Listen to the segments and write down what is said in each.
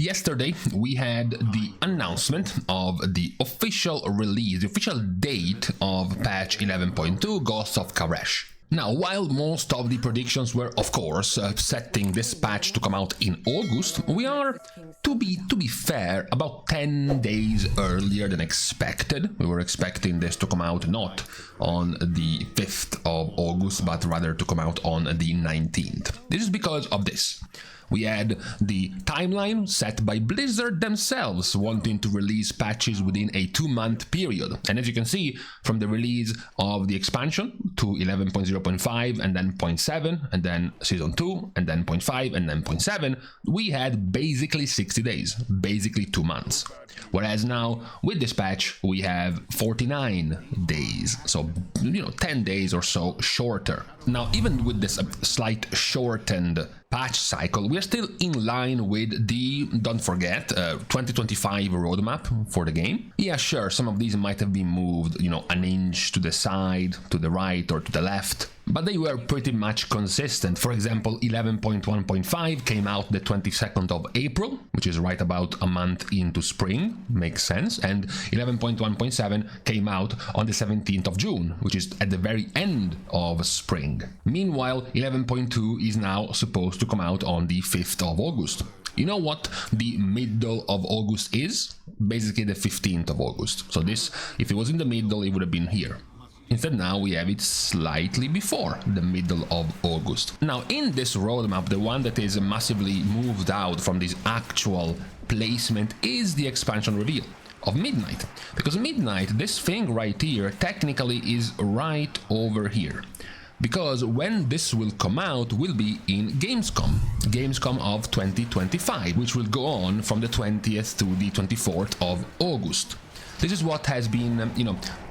Yesterday, we had the announcement of the official release, the official date of patch 11.2 Ghosts of Karesh. Now, while most of the predictions were, of course, setting this patch to come out in August, we are, to be fair, about 10 days earlier than expected. We were expecting this to come out not on the 5th of August, but rather to come out on the 19th. This is because of this. We had the timeline set by Blizzard themselves, wanting to release patches within a 2-month period. And as you can see, from the release of the expansion to 11.0.5 and then 0.7 and then Season 2 and then 0.5 and then 0.7, we had basically 60 days, basically 2 months. Whereas now, with this patch, we have 49 days, so, 10 days or so shorter. Now, even with this slight shortened patch cycle, we are still in line with the, don't forget, 2025 roadmap for the game. Yeah, sure, some of these might have been moved, an inch to the side, to the right, or to the left, but they were pretty much consistent. For example, 11.1.5 came out the 22nd of April, which is right about a month into spring, makes sense, and 11.1.7 came out on the 17th of June, which is at the very end of spring. Meanwhile, 11.2 is now supposed to come out on the 5th of August. You know what the middle of August is? Basically the 15th of August. So this, if it was in the middle, it would have been here. Instead, now we have it slightly before the middle of August. Now, in this roadmap, the one that is massively moved out from this actual placement is the expansion reveal of Midnight. Because Midnight, this thing right here, technically is right over here. Because when this will come out will be in Gamescom of 2025, which will go on from the 20th to the 24th of August. This is what has been,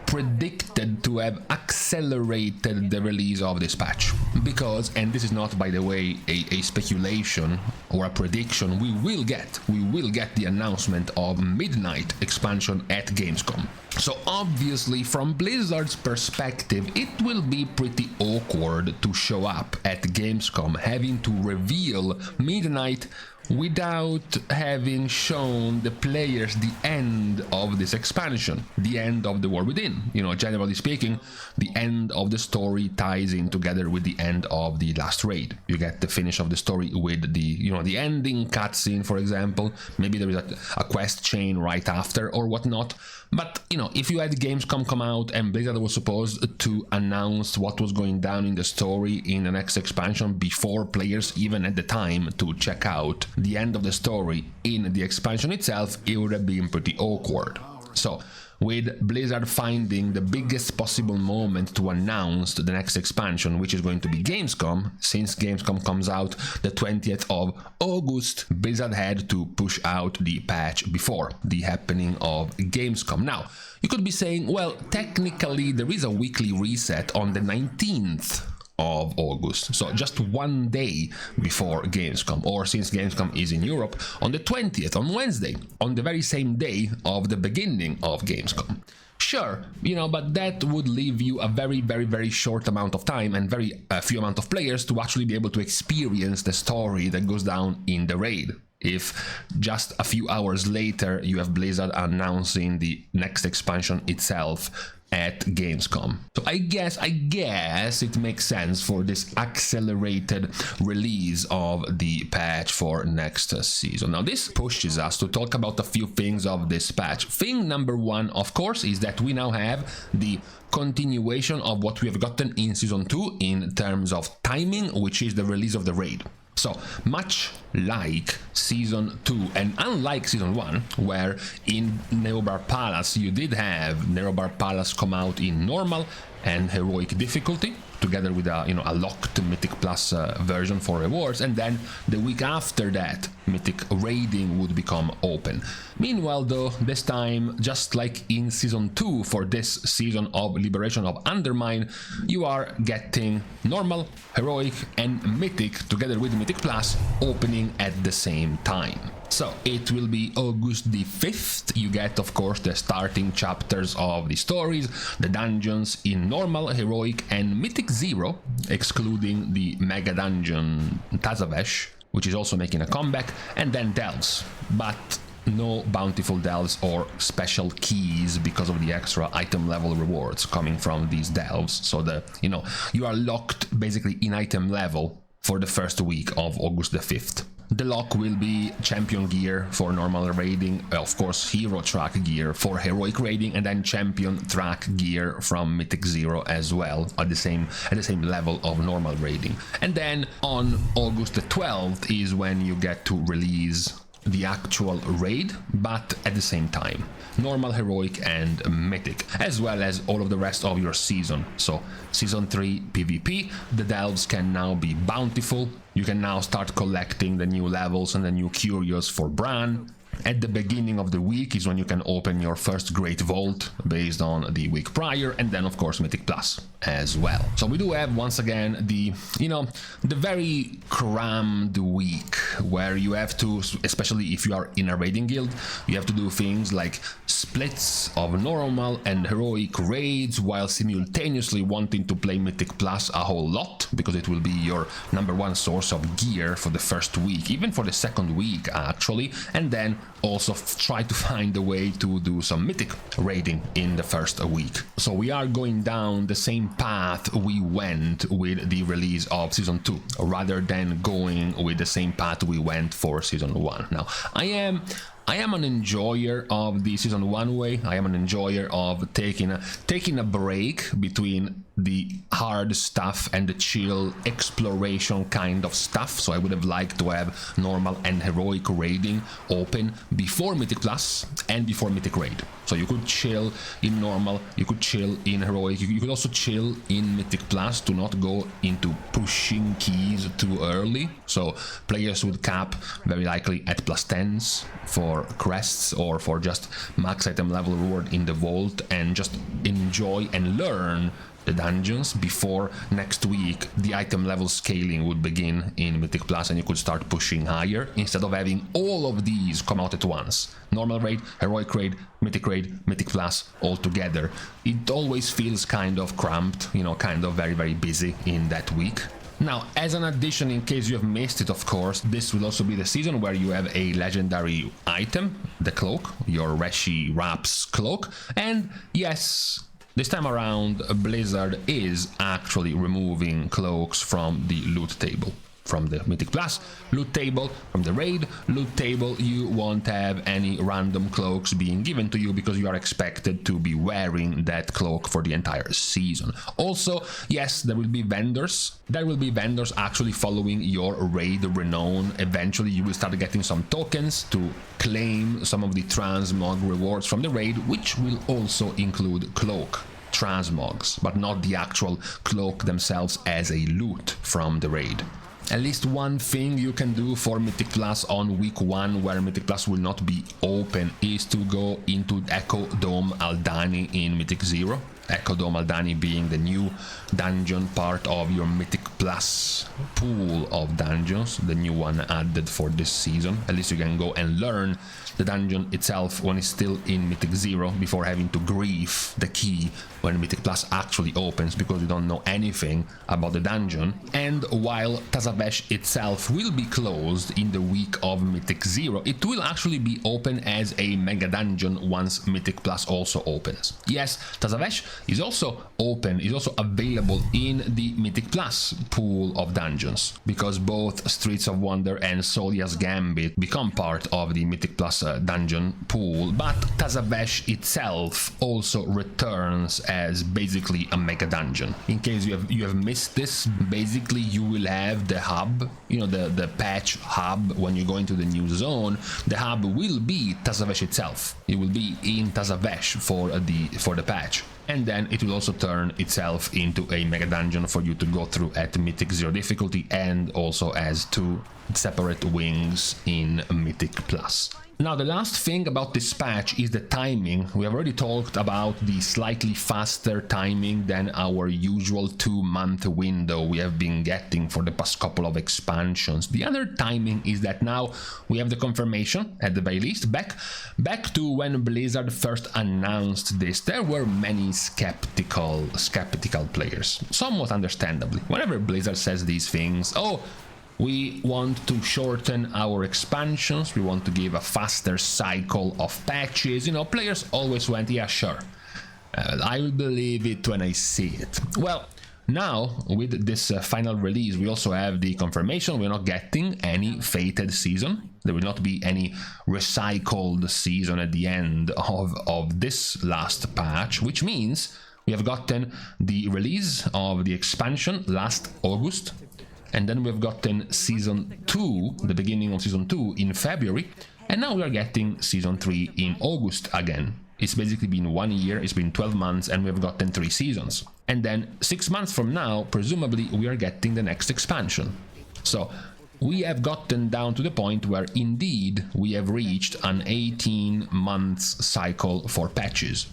predicted to have accelerated the release of this patch. Because, and this is not, by the way, a speculation or a prediction, we will get the announcement of Midnight expansion at Gamescom. So obviously, from Blizzard's perspective, it will be pretty awkward to show up at Gamescom having to reveal Midnight without having shown the players the end of this expansion, the end of the War Within. Generally speaking, the end of the story ties in together with the end of the last raid. You get the finish of the story with the ending cutscene, for example. Maybe there is a quest chain right after or whatnot. But, if you had Gamescom come out and Blizzard was supposed to announce what was going down in the story in the next expansion before players even had the time to check out the end of the story in the expansion itself, it would have been pretty awkward. So, with Blizzard finding the biggest possible moment to announce the next expansion, which is going to be Gamescom, since Gamescom comes out the 20th of August, Blizzard had to push out the patch before the happening of Gamescom. Now, you could be saying, well, technically there is a weekly reset on the 19th of August, so just 1 day before Gamescom, or since Gamescom is in Europe, on the 20th, on Wednesday, on the very same day of the beginning of Gamescom. Sure, but that would leave you a very, very, very short amount of time and very few amount of players to actually be able to experience the story that goes down in the raid. If just a few hours later you have Blizzard announcing the next expansion itself at Gamescom. So I guess it makes sense for this accelerated release of the patch for next season. Now this pushes us to talk about a few things of this patch. Thing number one, of course, is that we now have the continuation of what we have gotten in Season 2 in terms of timing, which is the release of the raid. So, much like Season 2 and unlike Season 1, where in Neobar Palace you did have Neobar Palace come out in normal and heroic difficulty, together with a locked Mythic Plus version for rewards, and then the week after that, Mythic Raiding would become open. Meanwhile though, this time, just like in Season 2 for this season of Liberation of Undermine, you are getting normal, heroic and Mythic, together with Mythic Plus, opening at the same time. So it will be August the 5th. You get, of course, the starting chapters of the stories, the dungeons in normal, heroic and Mythic 0, excluding the mega dungeon Tazavesh, which is also making a comeback, and then delves, but no bountiful delves or special keys because of the extra item level rewards coming from these delves. So you are locked basically in item level for the first week of August the 5th. The lock will be champion gear for normal raiding, of course hero track gear for heroic raiding, and then champion track gear from Mythic 0 as well at the same level of normal raiding. And then on August the 12th is when you get to release the actual raid, but at the same time normal, heroic and mythic, as well as all of the rest of your season. So season 3 PvP, the delves can now be bountiful. You can now start collecting the new levels and the new curios for Bran. At the beginning of the week is when you can open your first Great Vault based on the week prior, and then of course Mythic Plus as well. So we do have once again the very crammed week where you have to, especially if you are in a raiding guild, you have to do things like splits of normal and heroic raids while simultaneously wanting to play Mythic Plus a whole lot, because it will be your #1 source of gear for the first week, even for the second week actually, and then also try to find a way to do some mythic raiding in the first week. So we are going down the same path we went with the release of season 2, rather than going with the same path we went for season 1. Now I am an enjoyer of the season 1 way. I am an enjoyer of taking a break between the hard stuff and the chill exploration kind of stuff. So I would have liked to have normal and heroic raiding open before Mythic Plus and before Mythic Raid. So you could chill in normal, you could chill in heroic, you could also chill in Mythic Plus to not go into pushing keys too early. So players would cap very likely at +10s for crests or for just max item level reward in the vault, and just enjoy and learn the dungeons before next week the item level scaling would begin in Mythic Plus and you could start pushing higher, instead of having all of these come out at once. Normal raid, heroic raid, Mythic Plus all together. It always feels kind of cramped, kind of very, very busy in that week. Now, as an addition, in case you have missed it, of course, this will also be the season where you have a legendary item, the Cloak, your Reshi Raps Cloak, and yes, this time around, Blizzard is actually removing cloaks from the loot table. From the Mythic Plus loot table, from the raid loot table, you won't have any random cloaks being given to you, because you are expected to be wearing that cloak for the entire season. Also, yes, there will be vendors. There will be vendors actually following your raid renown. Eventually, you will start getting some tokens to claim some of the transmog rewards from the raid, which will also include cloak transmogs, but not the actual cloak themselves as a loot from the raid. At least one thing you can do for Mythic Plus on week 1, where Mythic Plus will not be open, is to go into Echo Dome Aldani in Mythic 0. Echo Dome Aldani being the new dungeon part of your Mythic Plus pool of dungeons, the new one added for this season. At least you can go and learn the dungeon itself when it's still in Mythic 0, before having to grief the key when Mythic Plus actually opens, because you don't know anything about the dungeon. And while Tazavesh itself will be closed in the week of Mythic 0, it will actually be open as a mega dungeon once Mythic Plus also opens. Yes, Tazavesh is also open, is also available in the Mythic Plus pool of dungeons, because both Streets of Wonder and Solia's Gambit become part of the Mythic Plus dungeon pool, but Tazavesh itself also returns as basically a mega dungeon. In case you have missed this, basically you will have the hub, the patch hub. When you go into the new zone, the hub will be Tazavesh itself. It will be in Tazavesh for the patch. And then it will also turn itself into a mega dungeon for you to go through at Mythic 0 difficulty, and also as 2 separate wings in Mythic Plus. Now, the last thing about this patch is the timing. We have already talked about the slightly faster timing than our usual 2-month window we have been getting for the past couple of expansions. The other timing is that now we have the confirmation, at the very least, back to when Blizzard first announced this. There were many skeptical players, somewhat understandably. Whenever Blizzard says these things, We want to shorten our expansions, we want to give a faster cycle of patches. You know, players always went, yeah, sure, I will believe it when I see it. Well, now with this final release, we also have the confirmation we're not getting any fated season. There will not be any recycled season at the end of this last patch, which means we have gotten the release of the expansion last August, and then we've gotten Season 2, the beginning of Season 2 in February, and now we are getting Season 3 in August again. It's basically been 1 year, it's been 12 months, and we've gotten 3 seasons. And then 6 months from now, presumably, we are getting the next expansion. So we have gotten down to the point where indeed we have reached an 18 months cycle for patches.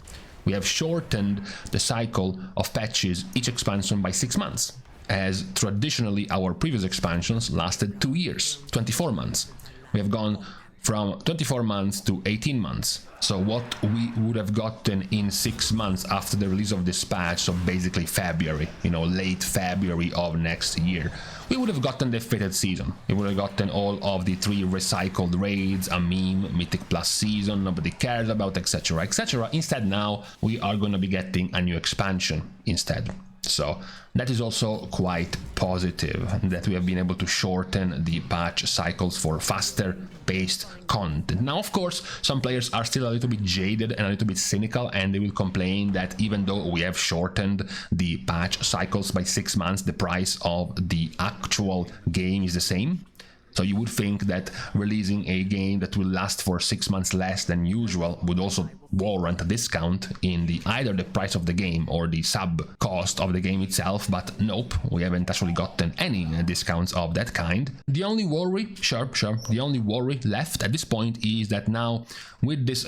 We have shortened the cycle of patches each expansion by 6 months, as traditionally our previous expansions lasted 2 years, 24 months. We have gone from 24 months to 18 months. So what we would have gotten in 6 months after the release of this patch, so basically February, you know, late February of next year, we would have gotten the fated season. We would have gotten all of the 3 recycled raids, a meme, Mythic Plus season, nobody cares about, etc, etc. Instead, now we are going to be getting a new expansion instead. So that is also quite positive, that we have been able to shorten the patch cycles for faster paced content. Now, of course, some players are still a little bit jaded and a little bit cynical, and they will complain that even though we have shortened the patch cycles by 6 months, the price of the actual game is the same. So you would think that releasing a game that will last for 6 months less than usual would also warrant a discount in either the price of the game or the sub cost of the game itself, but nope, we haven't actually gotten any discounts of that kind. The only worry, the only worry left at this point is that now with this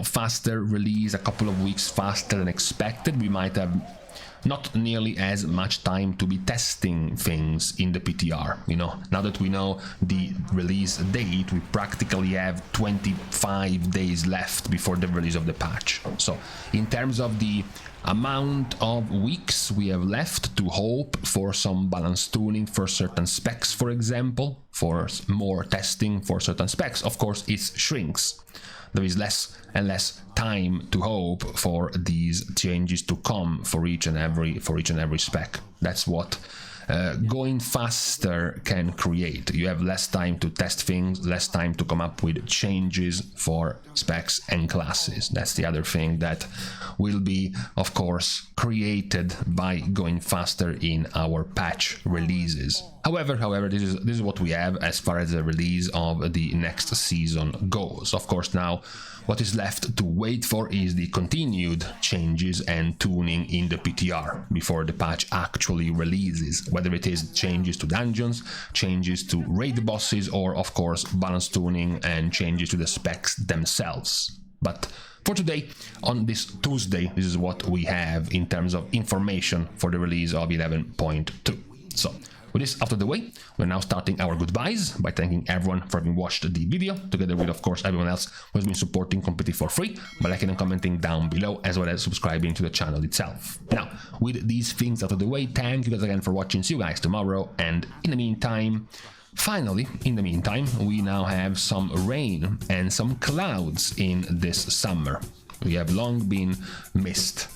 faster release, a couple of weeks faster than expected, we might have not nearly as much time to be testing things in the PTR. You know, now that we know the release date, we practically have 25 days left before the release of the patch. So in terms of the amount of weeks we have left to hope for some balance tuning for certain specs, for example, for more testing for certain specs, of course it shrinks. There is less and less time to hope for these changes to come for each and every spec. That's what going faster can create. You have less time to test things, less time to come up with changes for specs and classes. That's the other thing that will be, of course, created by going faster in our patch releases. However, this is what we have as far as the release of the next season goes. Of course, now what is left to wait for is the continued changes and tuning in the PTR before the patch actually releases, whether it is changes to dungeons, changes to raid bosses, or of course balance tuning and changes to the specs themselves. But for today, on this Tuesday, this is what we have in terms of information for the release of 11.2. So with this out of the way, we're now starting our goodbyes by thanking everyone for having watched the video, together with, of course, everyone else who has been supporting completely for free by liking and commenting down below, as well as subscribing to the channel itself. Now, with these things out of the way, thank you guys again for watching. See you guys tomorrow, and in the meantime, finally, in the meantime, we now have some rain and some clouds in this summer. We have long been missed.